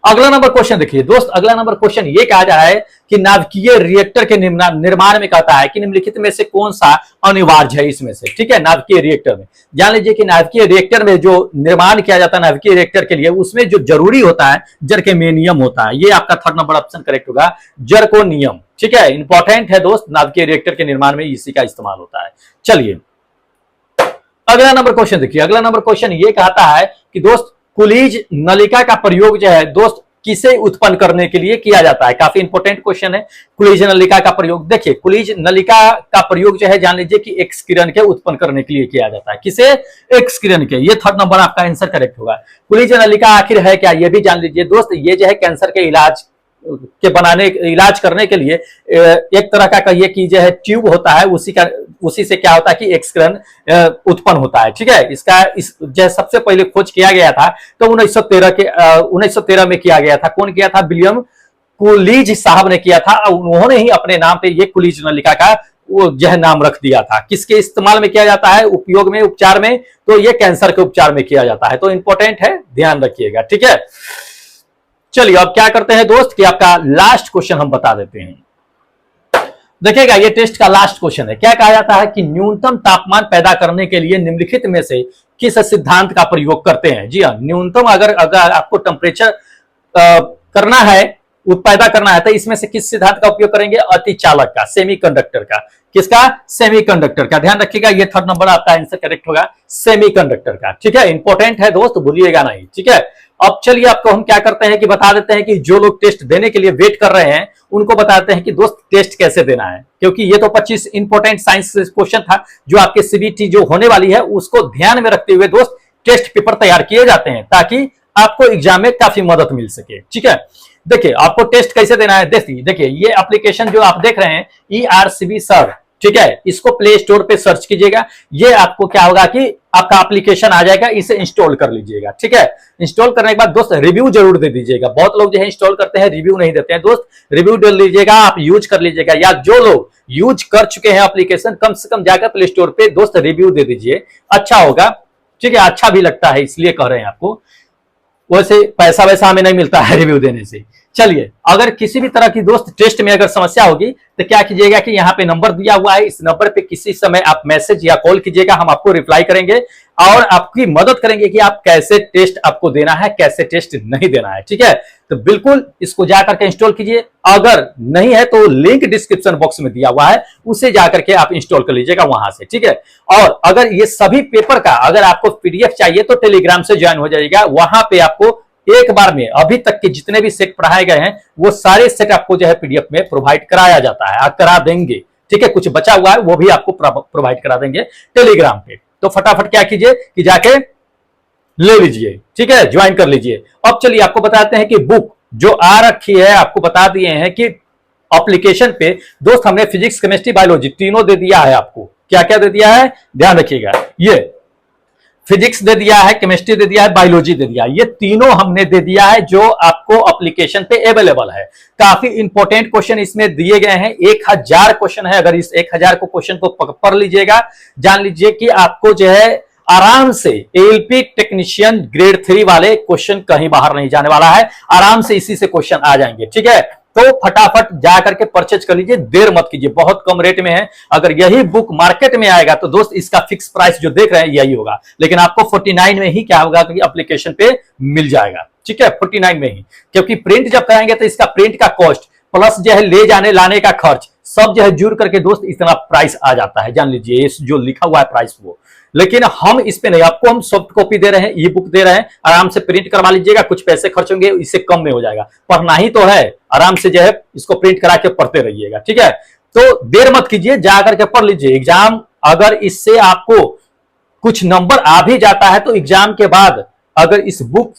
Speaker 1: अगला नंबर क्वेश्चन देखिए दोस्त। अगला नंबर क्वेश्चन ये कहा जा रहा है कि नाभिकीय रिएक्टर के निर्माण में कहता है कि निम्नलिखित में से कौन सा अनिवार्य है इसमें से। ठीक है, नाभिकीय रिएक्टर में जान लीजिए कि नाभिकीय रिएक्टर में जो निर्माण किया जाता है नाभिकीय रिएक्टर के लिए, उसमें जो जरूरी होता है जर्केनियम होता है। ये आपका थर्ड नंबर ऑप्शन करेक्ट होगा, जर्कोनियम। ठीक है, इंपॉर्टेंट है दोस्त, नाभिकीय रिएक्टर के निर्माण में इसी का इस्तेमाल होता है। चलिए अगला नंबर क्वेश्चन देखिए। अगला नंबर क्वेश्चन ये कहता है कि दोस्त कुलीज नलिका का प्रयोग जो है दोस्त किसे उत्पन्न करने के लिए किया जाता है। काफी इंपॉर्टेंट क्वेश्चन है। कुलीज नलिका का प्रयोग देखिए, कुलीज नलिका का प्रयोग जो है जान लीजिए कि एक्स किरण के उत्पन्न करने के लिए किया जाता है। किसे? एक्स किरण के। ये थर्ड नंबर आपका आंसर करेक्ट होगा। कुलीज नलिका आखिर है क्या, ये भी जान लीजिए दोस्त। ये जो है कैंसर के इलाज करने के लिए एक तरह का कहिए कि जो है ट्यूब होता है, उसी से क्या होता है कि एक्स किरण उत्पन्न होता है। ठीक है, इसका जो सबसे पहले खोज किया गया था तो 1913 में किया गया था। कौन किया था? विलियम कुलीज साहब ने किया था। उन्होंने ही अपने नाम पे ये कुलीज नलिका का वो जो है नाम रख दिया था। किसके इस्तेमाल में किया जाता है? उपयोग में, उपचार में। तो ये कैंसर के उपचार में किया जाता है। तो इंपॉर्टेंट है, ध्यान रखिएगा। ठीक है, चलिए अब क्या करते हैं दोस्त कि आपका लास्ट क्वेश्चन हम बता देते हैं। देखिएगा, ये टेस्ट का लास्ट क्वेश्चन है। क्या कहा जाता है कि न्यूनतम तापमान पैदा करने के लिए निम्नलिखित में से किस सिद्धांत का प्रयोग करते हैं। जी हाँ, न्यूनतम अगर आपको टेम्परेचर करना है, पैदा करना है, तो इसमें से किस सिद्धांत का उपयोग करेंगे? अतिचालक का, सेमीकंडक्टर का। किसका? सेमीकंडक्टर का। ध्यान रखिएगा, ये थर्ड नंबर आपका आंसर करेक्ट होगा, सेमीकंडक्टर का। ठीक है, इंपॉर्टेंट है दोस्त, भूलिएगा नहीं। ठीक है, अब चलिए आपको हम क्या करते हैं कि बता देते हैं कि जो लोग टेस्ट देने के लिए वेट कर रहे हैं उनको बताते हैं कि दोस्त टेस्ट कैसे देना है। क्योंकि ये तो 25 इंपॉर्टेंट साइंस क्वेश्चन था जो आपके सीबीटी जो होने वाली है उसको ध्यान में रखते हुए दोस्त टेस्ट पेपर तैयार किए जाते हैं ताकि आपको एग्जाम में काफी मदद मिल सके। ठीक है, देखिए आपको टेस्ट कैसे देना है। देखिए ये एप्लीकेशन जो आप देख रहे हैं ERCB सर, ठीक है, इसको प्ले स्टोर पे सर्च कीजिएगा। ये आपको क्या होगा कि आपका एप्लीकेशन आ जाएगा, इसे इंस्टॉल कर लीजिएगा। ठीक है, इंस्टॉल करने के बाद दोस्त रिव्यू जरूर दे दीजिएगा। बहुत लोग जो है इंस्टॉल करते हैं रिव्यू नहीं देते हैं। दोस्त रिव्यू दे लीजिएगा, आप यूज कर लीजिएगा, या जो लोग यूज कर चुके हैं एप्लीकेशन कम से कम जाकर प्ले स्टोर पे दोस्त रिव्यू दे दीजिए, अच्छा होगा। ठीक है, अच्छा भी लगता है इसलिए कह रहे हैं आपको, वैसे पैसा वैसा हमें नहीं मिलता है रिव्यू देने से। चलिए, अगर किसी भी तरह की दोस्त टेस्ट में अगर समस्या होगी तो क्या कीजिएगा कि यहाँ पे नंबर दिया हुआ है, इस नंबर पे किसी समय आप मैसेज या कॉल कीजिएगा, हम आपको रिप्लाई करेंगे और आपकी मदद करेंगे कि आप कैसे टेस्ट आपको देना है, कैसे टेस्ट नहीं देना है। ठीक है, तो बिल्कुल इसको जाकर के इंस्टॉल कीजिए। अगर नहीं है तो लिंक डिस्क्रिप्शन बॉक्स में दिया हुआ है, उसे जाकर के आप इंस्टॉल कर लीजिएगा वहां से। ठीक है, और अगर ये सभी पेपर का अगर आपको PDF चाहिए तो टेलीग्राम से ज्वाइन हो जाइएगा। वहां पे आपको एक बार में अभी तक के जितने भी सेट पढ़ाए गए हैं वो सारे सेट आपको जो है PDF में प्रोवाइड कराया जाता है, करा देंगे। ठीक है, कुछ बचा हुआ है वो भी आपको प्रोवाइड करा देंगे टेलीग्राम पे। तो फटाफट क्या कीजिए कि जाके ले लीजिए। ठीक है, ज्वाइन कर लीजिए। अब चलिए आपको बताते हैं कि बुक जो आ रखी है, आपको बता दिए हैं कि एप्लीकेशन पे दोस्त हमने फिजिक्स, केमिस्ट्री, बायोलॉजी तीनों दे दिया है। आपको क्या क्या दे दिया है, ध्यान रखिएगा। ये फिजिक्स दे दिया है, केमिस्ट्री दे दिया है, बायोलॉजी दे दिया है, ये तीनों हमने दे दिया है जो आपको एप्लीकेशन पे अवेलेबल है। काफी इंपॉर्टेंट क्वेश्चन इसमें दिए गए हैं, 1000 क्वेश्चन है। अगर इस 1000 को क्वेश्चन को पढ़ लीजिएगा, जान लीजिए कि आपको जो है आराम से ALP टेक्नीशियन ग्रेड 3 वाले क्वेश्चन कहीं बाहर नहीं जाने वाला है, आराम से इसी से क्वेश्चन आ जाएंगे। ठीक है, तो फटाफट जाकर के परचेज कर लीजिए, देर मत कीजिए, बहुत कम रेट में है। अगर यही बुक मार्केट में आएगा तो दोस्त इसका फिक्स प्राइस जो देख रहे हैं यही होगा, लेकिन आपको 49 में ही क्या होगा कि एप्लीकेशन पे मिल जाएगा। ठीक है, 49 में ही, क्योंकि प्रिंट जब कराएंगे तो इसका प्रिंट का कॉस्ट प्लस जो है ले जाने लाने का खर्च सब जो है जुड़ करके दोस्त इतना प्राइस आ जाता है, जान लीजिए ये जो लिखा हुआ है प्राइस वो। लेकिन हम इस पे नहीं, आपको हम सॉफ्ट कॉपी दे रहे हैं, ई बुक दे रहे हैं, आराम से प्रिंट करवा लीजिएगा, कुछ पैसे खर्च होंगे, इससे कम में हो जाएगा। पढ़ना ही तो है, आराम से जो है इसको प्रिंट करा के पढ़ते रहिएगा, ठीक है। तो देर मत कीजिए, जाकर के पढ़ लीजिए। एग्जाम अगर इससे आपको कुछ नंबर आ भी जाता है तो एग्जाम के बाद अगर इस बुक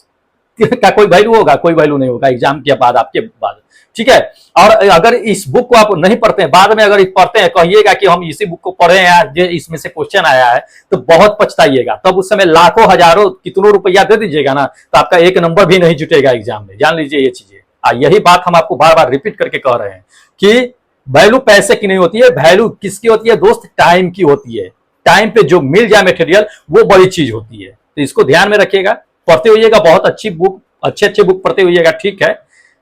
Speaker 1: का कोई वैल्यू होगा? कोई वैल्यू नहीं होगा एग्जाम के बाद, आपके बाद, ठीक है। और अगर इस बुक को आप नहीं पढ़ते हैं, बाद में अगर पढ़ते हैं, कहिएगा कि हम इसी बुक को पढ़े हैं, जो इसमें से क्वेश्चन आया है, तो बहुत पछताइएगा। तब उस समय लाखों हजारों कितनों रुपया दे दीजिएगा ना, तो आपका एक नंबर भी नहीं जुटेगा एग्जाम में, जान लीजिए ये चीजें। यही बात हम आपको बार बार रिपीट करके कह रहे हैं कि वैल्यू पैसे की नहीं होती है, वैल्यू किसकी होती है दोस्त? टाइम की होती है। टाइम पे जो मिल जाए मटेरियल वो बड़ी चीज होती है, तो इसको ध्यान में रखिएगा। पढ़ते होइएगा, बहुत अच्छी बुक, अच्छे बुक पढ़ते होइएगा, ठीक है।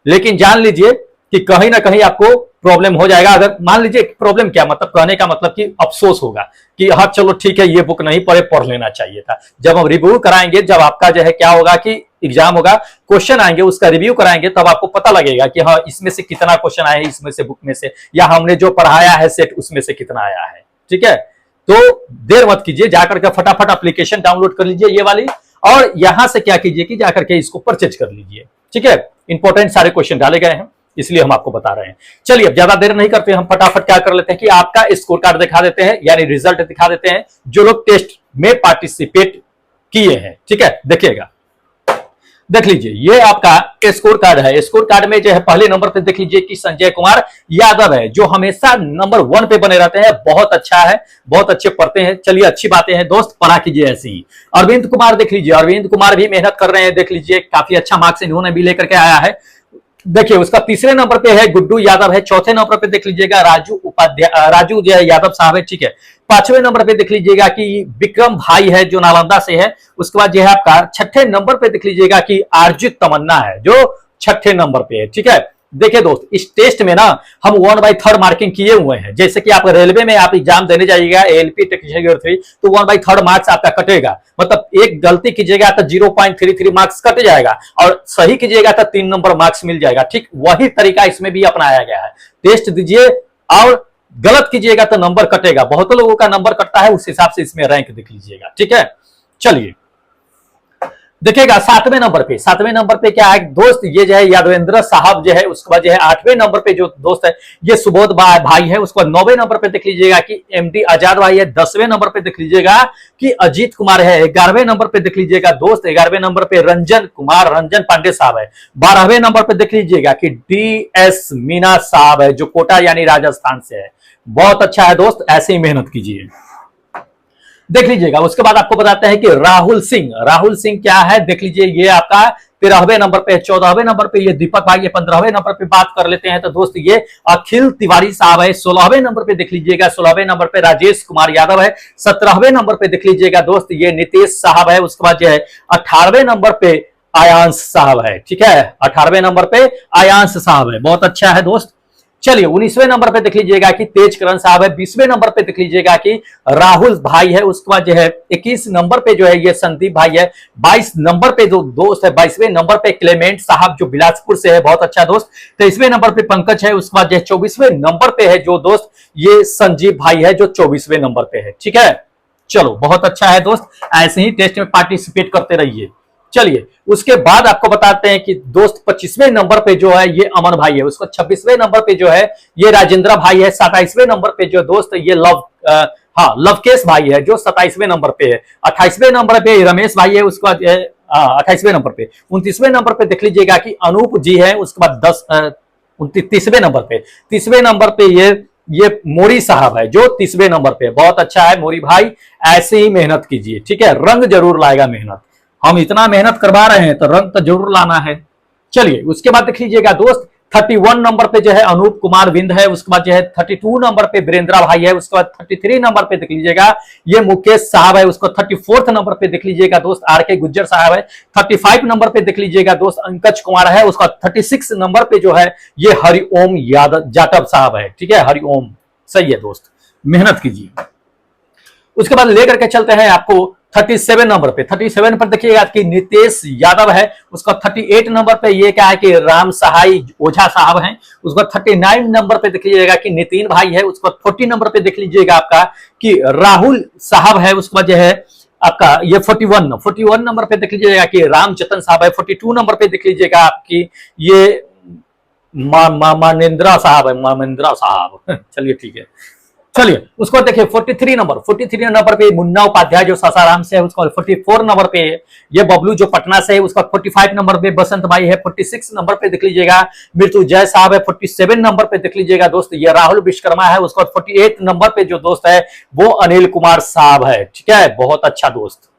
Speaker 1: लेकिन जान लीजिए कि कहीं ना कहीं आपको प्रॉब्लम हो जाएगा। अगर मान लीजिए प्रॉब्लम क्या मतलब, कहने का मतलब कि अफसोस होगा कि हाँ चलो ठीक है ये बुक नहीं पढ़े, पढ़ लेना चाहिए था। जब हम रिव्यू कराएंगे, जब आपका जो है क्या होगा कि एग्जाम होगा, क्वेश्चन आएंगे, उसका रिव्यू कराएंगे, तब आपको पता लगेगा कि हाँ इसमें से कितना क्वेश्चन आया है, इसमें से बुक में से, या हमने जो पढ़ाया है सेट उसमें से कितना आया है, ठीक है। तो देर मत कीजिए, जाकर के फटाफट एप्लीकेशन डाउनलोड कर लीजिए ये वाली, और यहां से क्या कीजिए कि जाकर के इसको परचेज कर लीजिए, ठीक है। इंपॉर्टेंट सारे क्वेश्चन डाले गए हैं, इसलिए हम आपको बता रहे हैं। चलिए अब ज्यादा देर नहीं करते, हम फटाफट क्या कर लेते हैं कि आपका स्कोर कार्ड दिखा देते हैं, यानी रिजल्ट दिखा देते हैं, जो लोग टेस्ट में पार्टिसिपेट किए हैं, ठीक है। देखिएगा, देख लीजिए, ये आपका स्कोर कार्ड है। स्कोर कार्ड में जो है पहले नंबर पे देख लीजिए कि संजय कुमार यादव है, जो हमेशा नंबर 1 पे बने रहते हैं। बहुत अच्छा है, बहुत अच्छे पढ़ते हैं। चलिए अच्छी बातें हैं दोस्त, पढ़ा कीजिए ऐसे ही। अरविंद कुमार देख लीजिए, अरविंद कुमार भी मेहनत कर रहे हैं, देख लीजिए काफी अच्छा मार्क्स इन्होंने भी लेकर के आया है। देखिए उसका तीसरे नंबर पे है गुड्डू यादव है। चौथे नंबर पे देख लीजिएगा राजू जो है यादव साहब है, ठीक है। पांचवें नंबर पे देख लीजिएगा कि विक्रम भाई है, जो नालंदा से है। उसके बाद जो है आपका छठे नंबर पे देख लीजिएगा कि आरजित तमन्ना है, जो छठे नंबर पे है, ठीक है। देखिए दोस्त, इस टेस्ट में ना हम 1/3 मार्किंग किए हुए हैं। जैसे कि आप रेलवे में आप एग्जाम देने जाइएगा एएलपी टेक्नीशियन ग्रेड 3, तो 1/3 मार्क्स आपका कटेगा। मतलब एक गलती कीजिएगा तो 0.33 मार्क्स कट जाएगा, और सही कीजिएगा तो 3 नंबर मार्क्स मिल जाएगा। ठीक वही तरीका इसमें भी अपनाया गया है। टेस्ट दीजिए और गलत कीजिएगा तो नंबर कटेगा। बहुत लोगों का नंबर कटता है, उस हिसाब से इसमें रैंक देख लीजिएगा, ठीक है। चलिए देखिएगा सातवें नंबर पे क्या है दोस्त, ये जो है यादवेंद्र साहब जो है। उसके बाद जो है आठवें नंबर पे जो दोस्त है ये सुबोध भाई है। उसके बाद 9वें नंबर पे देख लीजिएगा कि एमडी आजाद भाई है। 10वें नंबर पे देख लीजिएगा कि अजीत कुमार है। 11वें नंबर पे देख लीजिएगा दोस्त, 11वें नंबर पे रंजन पांडे साहब है। 12वें नंबर पे देख लीजिएगा कि DS मीना साहब है, जो कोटा यानी राजस्थान से है। बहुत अच्छा है दोस्त, ऐसे ही मेहनत कीजिए, देख लीजिएगा। उसके बाद आपको बताते हैं कि राहुल सिंह क्या है, देख लीजिए ये आपका 13वें नंबर पे है। 14वें नंबर पे ये दीपक भाई है। 15वें नंबर पे बात कर लेते हैं तो दोस्त ये अखिल तिवारी साहब है। 16वें नंबर पे देख लीजिएगा, 16वें नंबर पे राजेश कुमार यादव है। 17वें नंबर पे देख लीजिएगा दोस्त ये नितेश साहब है। उसके बाद जो है 18वें नंबर पे आयांश साहब है, ठीक है। 18वें नंबर पे आयांश साहब है, बहुत अच्छा है दोस्त। चलिए 19वें नंबर पे देख लीजिएगा कि तेजकरण साहब है। 20वें नंबर पे देख लीजिएगा कि राहुल भाई है। उसके बाद जो है 21 नंबर पे जो है ये संदीप भाई है। 22 नंबर पे जो दोस्त है 22वें नंबर पे क्लेमेंट साहब, जो बिलासपुर से है, बहुत अच्छा दोस्त। 23वें नंबर पे पंकज है। उसके बाद जो है 24वें नंबर पे है जो दोस्त ये संजीव भाई है, जो 24वें नंबर पे है, ठीक है। चलो बहुत अच्छा है दोस्त, ऐसे ही टेस्ट में पार्टिसिपेट करते रहिए। चलिए उसके बाद आपको बताते हैं कि दोस्त 25वें नंबर पे जो है ये अमन भाई है। उसको 26वें नंबर पे जो है ये राजेंद्र भाई है। 27वें नंबर पे जो दोस्त ये लवकेश भाई है, जो 27वें नंबर पे है। 28वें नंबर पे रमेश भाई है। उसके बाद 28वें नंबर पे 29वें नंबर पे देख लीजिएगा कि अनूप जी है। उसके बाद 30वें नंबर पे 30वें नंबर पे ये मोरी साहब है, जो 30वें नंबर पे। बहुत अच्छा है मोरी भाई, ऐसे ही मेहनत कीजिए, ठीक है। रंग जरूर लाएगा मेहनत, हम इतना मेहनत करवा रहे हैं तो रंग तो जरूर लाना है। चलिए उसके बाद देख लीजिएगा दोस्त 31 नंबर पे जो है अनूप कुमार विंद है। उसके बाद जो है 32 नंबर पे वीरेंद्रा भाई है। उसके बाद 33 नंबर पे देख लीजिएगा ये मुकेश साहब है। उसको 34 नंबर पे देख लीजिएगा दोस्त RK गुज्जर साहब है। 35 नंबर पे देख लीजिएगा दोस्त अंकज कुमार है। उसका 36 नंबर पे जो है ये हरिओम यादव जाटव साहब है, ठीक है। हरिओम, सही है दोस्त, मेहनत कीजिए। उसके बाद लेकर के चलते हैं आपको 37 नंबर पे, 37 पर देखिएगा कि नितेश यादव है, उसका 38 नंबर पे ये क्या है कि राम सहाय ओझा साहब हैं। उसका 39 नंबर पे देख लीजिएगा कि नितिन भाई है। उसका 40 नंबर पे देख लीजिएगा आपका कि राहुल साहब है। उसके बाद जो है आपका ये 41 नंबर पे देख लीजिएगा कि रामचतन साहब है। 42 नंबर पे देख लीजिएगा आपकी ये मानेंद्रा साहब है, मामेंद्रा साहब चलिए ठीक है। चलिए उसको देखिए 43 नंबर पे मुन्ना उपाध्याय जो सासाराम से है। उसका 44 नंबर पे ये बबलू जो पटना से है। उसका 45 नंबर पे बसंत भाई है। 46 नंबर पे देख लीजिएगा मृत्युंजय साहब है। 47 नंबर पे देख लीजिएगा दोस्त ये राहुल विश्वकर्मा है। उसका 48 नंबर पे जो दोस्त है वो अनिल कुमार साहब है। ठीक है, बहुत अच्छा दोस्त।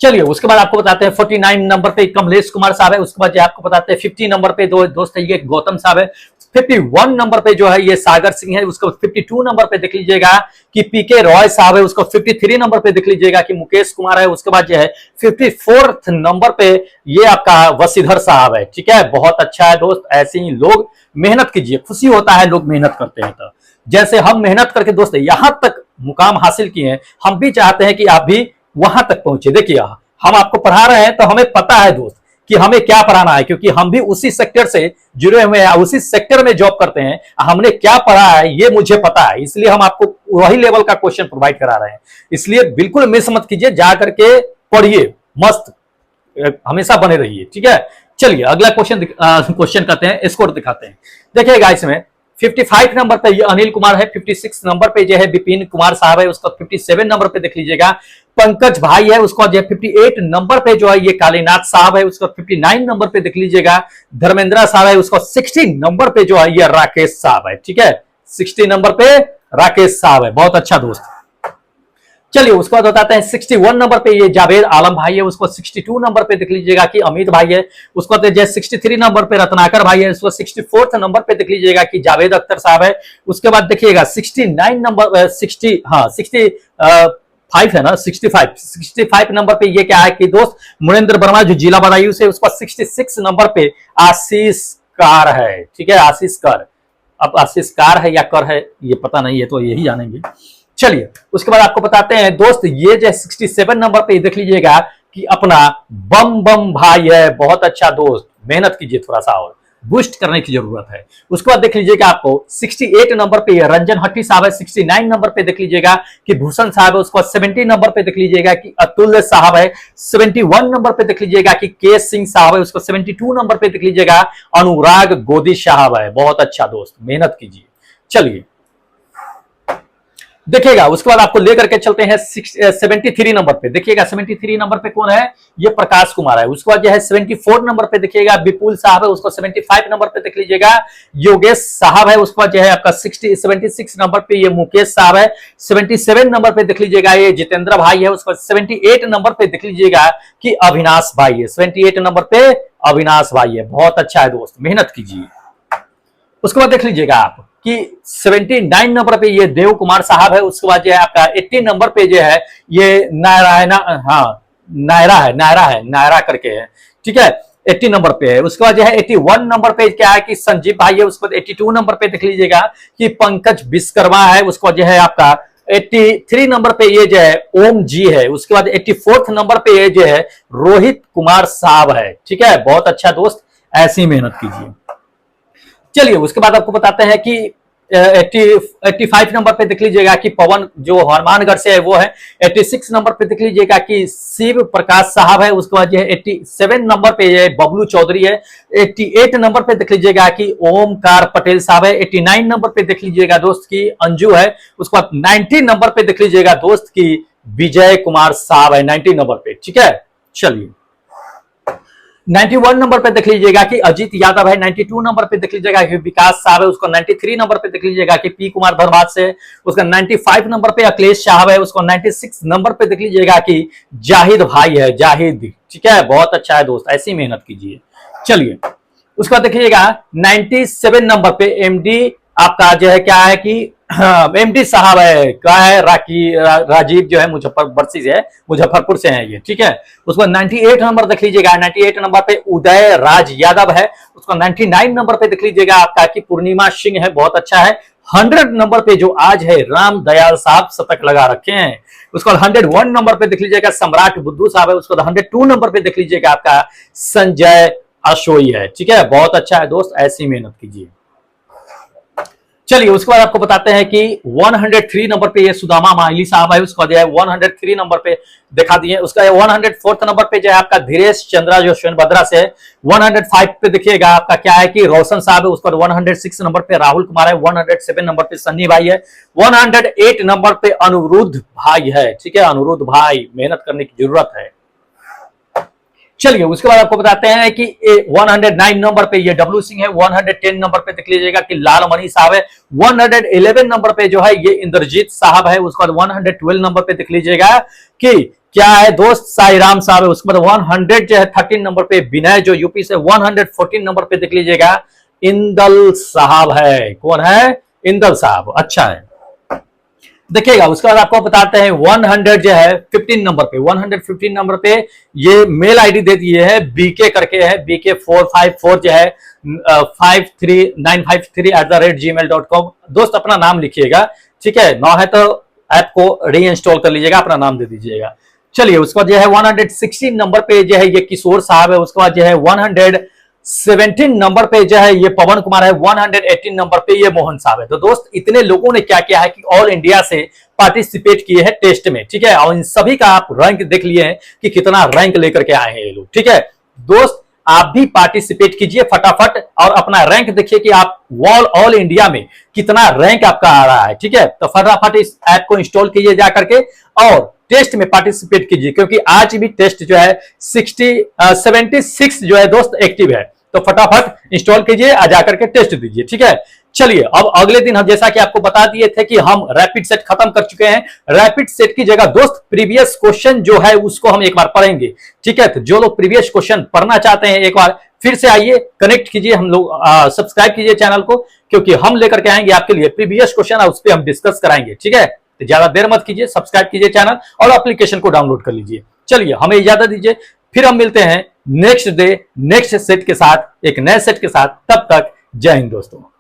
Speaker 1: चलिए उसके बाद आपको बताते हैं 49 नंबर पे कमलेश कुमार साहब है। उसके बाद आपको बताते हैं 50 नंबर पे दो दोस्त है ये गौतम साहब है। 51 नंबर पे जो है ये सागर सिंह है। उसको 52 नंबर पे देख लीजिएगा कि पीके रॉय साहब है। उसको 53 नंबर पे देख लीजिएगा कि मुकेश कुमार है। उसके बाद जो है 54th नंबर पे ये आपका वसीधर साहब है। ठीक है, बहुत अच्छा है दोस्त। ऐसे ही लोग मेहनत कीजिए, खुशी होता है लोग मेहनत करते हैं। तो जैसे हम मेहनत करके दोस्त यहां तक मुकाम हासिल किए हैं, हम भी चाहते हैं कि आप भी वहां तक पहुंचे। देखिए हम आपको पढ़ा रहे हैं तो हमें पता है दोस्त कि हमें क्या पढ़ाना है, क्योंकि हम भी उसी सेक्टर से जुड़े हुए हैं, उसी सेक्टर में जॉब करते हैं। हमने क्या पढ़ा है ये मुझे पता है, इसलिए हम आपको वही लेवल का क्वेश्चन प्रोवाइड करा रहे हैं। इसलिए बिल्कुल मिस मत कीजिए, जा करके पढ़िए, मस्त हमेशा बने रहिए। ठीक है, चलिए अगला क्वेश्चन करते हैं, स्कोर दिखाते हैं। देखिएगा इसमें 55 नंबर पे ये अनिल कुमार है। 56 नंबर पे जो है विपिन कुमार साहब है। उसका 57 नंबर पे देख लीजिएगा पंकज भाई है। उसका जो है 58 नंबर पे जो है ये कालीनाथ साहब है। उसका 59 नंबर पे देख लीजिएगा धर्मेंद्र साहब है। उसका 60 नंबर पे जो है ये राकेश साहब है। ठीक है, 60 नंबर पे राकेश साहब है, बहुत अच्छा दोस्त। चलिए उसके बाद बताते हैं 61 नंबर पे ये जावेद आलम भाई है। उसको 62 नंबर पे देख लीजिएगा कि अमित भाई है। उसको 63 नंबर पे रत्नाकर भाई है। उसको 64th नंबर पे देख लीजिएगा कि जावेद अख्तर साहब है। उसके बाद देखिएगा 69 नंबर 65 है ना, 65 नंबर पे ये क्या है कि दोस्त मुरेंद्र वर्मा जो जिला बदायूं से। उसका 66 नंबर पे आशीष कार है। ठीक है, आशीष कर, अब आशीष कार है या कर है ये पता नहीं है, तो यही जानेंगे। चलिए उसके बाद आपको बताते हैं दोस्त ये जो 67 नंबर पे देख लीजिएगा कि अपना बम बम भाई है। बहुत अच्छा दोस्त, मेहनत कीजिए, थोड़ा सा और बूस्ट करने की जरूरत है। उसके बाद देख लीजिएगा आपको 68 नंबर पे रंजन हट्टी साहब है। 69 नंबर पे देख लीजिएगा कि भूषण साहब है। उसको 70 नंबर पे देख लीजिएगा कि अतुल साहब है। 71 नंबर पे देख लीजिएगा कि के सिंह साहब है। उसको 72 नंबर पे देख लीजिएगा अनुराग गोदी साहब है। बहुत अच्छा दोस्त, मेहनत कीजिए। चलिए देखिएगा उसके बाद आपको लेकर के चलते हैं 73 नंबर पे। देखिएगा 73 नंबर पे कौन है, ये प्रकाश कुमार है। उसके बाद जो है 74 नंबर पे देखिएगा विपुल साहब है। उसको 75 नंबर पे देख लीजिएगा योगेश साहब है। उसके बाद जो है आपका 76 नंबर पे ये मुकेश साहब है। 77 नंबर पे देख लीजिएगा ये जितेंद्र भाई है। उसको 78 नंबर पे देख लीजिएगा कि अविनाश भाई है। 78 नंबर पे अविनाश भाई है, बहुत अच्छा है दोस्त, मेहनत कीजिए। उसके बाद देख लीजिएगा आप कि 79 नंबर पे ये देव कुमार साहब है। उसके बाद जो है आपका 80 नंबर पे जो है ये नायरा करके है। ठीक है, 80 नंबर पे है। उसके बाद जो है 81 नंबर पे क्या है कि संजीव भाई है। उसके बाद 82 नंबर पे देख लीजिएगा कि पंकज विश्वकर्मा है। उसके बाद जो है आपका 83 नंबर पे ये जो है ओम जी है। उसके बाद 84th नंबर पे ये जो है रोहित कुमार साहब है। ठीक है, बहुत अच्छा दोस्त, ऐसी मेहनत कीजिए। चलिए उसके बाद आपको बताते हैं कि 85 नंबर पे देख लीजिएगा कि पवन जो हनुमानगढ़ से है वो है। 86 नंबर पे देख लीजिएगा कि शिव प्रकाश साहब है। उसके बाद जो है 87 नंबर पे ये बबलू चौधरी है। 88 नंबर पे देख लीजिएगा कि ओमकार पटेल साहब है। 89 नंबर पे देख लीजिएगा दोस्त की अंजू है। उसके बाद 90 नंबर पे देख लीजिएगा दोस्त की विजय कुमार साहब है 90 नंबर पे। ठीक है, चलिए 91 नंबर पे देख लीजिएगा कि अजीत यादव है। 92 नंबर पे देख लीजिएगा कि विकास साहब है। उसको 93 नंबर पे देख लीजिएगा कि पी कुमार धर्मात से। उसका 95 नंबर पे अखिलेश साहब है। उसको 96 नंबर पे देख लीजिएगा कि जाहिद भाई है, जाहिद। ठीक है, बहुत अच्छा है दोस्त, ऐसी मेहनत कीजिए। चलिए उसका देखिएगा 97 नंबर पे एमडी आपका जो है क्या है कि एमडी साहब है, क्या है राजीव जो है मुजफ्फरपुर से है ये। ठीक है, उसको 98 नंबर देख लीजिएगा। 98 नंबर पे उदय राज यादव है। उसको 99 नंबर पे देख लीजिएगा आपका कि पूर्णिमा सिंह है, बहुत अच्छा है। 100 नंबर पे जो आज है राम दयाल साहब शतक लगा रखे हैं। उसके बाद 101 नंबर पे देख लीजिएगा सम्राट बुद्धू साहब है। उसके बाद 102 नंबर पे देख लीजिएगा आपका संजय अशोई है। ठीक है, बहुत अच्छा है दोस्त, ऐसी मेहनत कीजिए। चलिए उसके बाद आपको बताते हैं कि 103 नंबर पे ये सुदामा माहिली साहब है। उसका जो है 103 नंबर पे दिखा दिए। उसका 104 नंबर पे जो है आपका धीरेश चंद्रा जो सोनभद्रा से है। 105 पे देखिएगा आपका क्या है कि रोशन साहब है। उसका 106 नंबर पे राहुल कुमार है। 107 नंबर पे सन्नी भाई है। 108 नंबर पे अनुरुद्ध भाई है। ठीक है, अनुरुद्ध भाई, मेहनत करने की जरूरत है। चलिए उसके बाद आपको बताते हैं कि 109 नंबर पे ये डब्ल्यू सिंह है। 110 नंबर पे देख लीजिएगा कि लालमणि साहब है। 111 नंबर पे जो है ये इंद्रजीत साहब है। उसके बाद 112 नंबर पे देख लीजिएगा कि क्या है दोस्त, साई राम साहब है। उसके बाद 113 नंबर पे विनय जो यूपी से। 114 नंबर पे देख लीजिएगा इंदल साहब है। कौन है? इंदल साहब, अच्छा है, देखिएगा। उसके बाद आपको बताते हैं 100 जो है 15 नंबर पे, 115 नंबर पे ये मेल आईडी दे दिए है, बीके करके है, BK454 जो है 53953@gmail.com। दोस्त अपना नाम लिखिएगा, ठीक है, ना है तो ऐप को री इंस्टॉल कर लीजिएगा, अपना नाम दे दीजिएगा। चलिए उसके बाद जो है 116 नंबर पे जो है ये किशोर साहब है। उसके बाद जो है 117 नंबर पे जो है ये पवन कुमार है। 118 नंबर पे ये मोहन साहब है। तो दोस्त इतने लोगों ने क्या किया है कि ऑल इंडिया से पार्टिसिपेट किए हैं टेस्ट में। ठीक है, और इन सभी का आप रैंक देख लिए हैं कि कितना रैंक लेकर के आए हैं ये लोग। ठीक है दोस्त, आप भी पार्टिसिपेट कीजिए फटाफट और अपना रैंक देखिए कि आप ऑल इंडिया में कितना रैंक आपका आ रहा है। ठीक है, तो फटाफट इस ऐप को इंस्टॉल कीजिए जा करके और टेस्ट में पार्टिसिपेट कीजिए, क्योंकि आज भी टेस्ट जो है 76 जो है दोस्त एक्टिव है। तो फटाफट इंस्टॉल कीजिए, आ जाकर के टेस्ट दीजिए। ठीक है, चलिए अब अगले दिन हम जैसा कि आपको बता दिए थे कि हम रैपिड सेट खत्म कर चुके हैं। रैपिड सेट की जगह दोस्त प्रीवियस क्वेश्चन जो है उसको हम एक बार पढ़ेंगे। ठीक है, तो जो लोग प्रीवियस क्वेश्चन पढ़ना चाहते हैं एक बार फिर से आइए, कनेक्ट कीजिए, हम लोग सब्सक्राइब कीजिए चैनल को, क्योंकि हम लेकर के आएंगे आपके लिए प्रीवियस क्वेश्चन और उस पर हम डिस्कस कराएंगे। ठीक है, तो ज्यादा देर मत कीजिए, सब्सक्राइब कीजिए चैनल और एप्लीकेशन को डाउनलोड कर लीजिए। चलिए हमें इजाजत दीजिए, फिर हम मिलते हैं नेक्स्ट डे नेक्स्ट सेट के साथ, एक नए सेट के साथ। तब तक जय हिंद दोस्तों।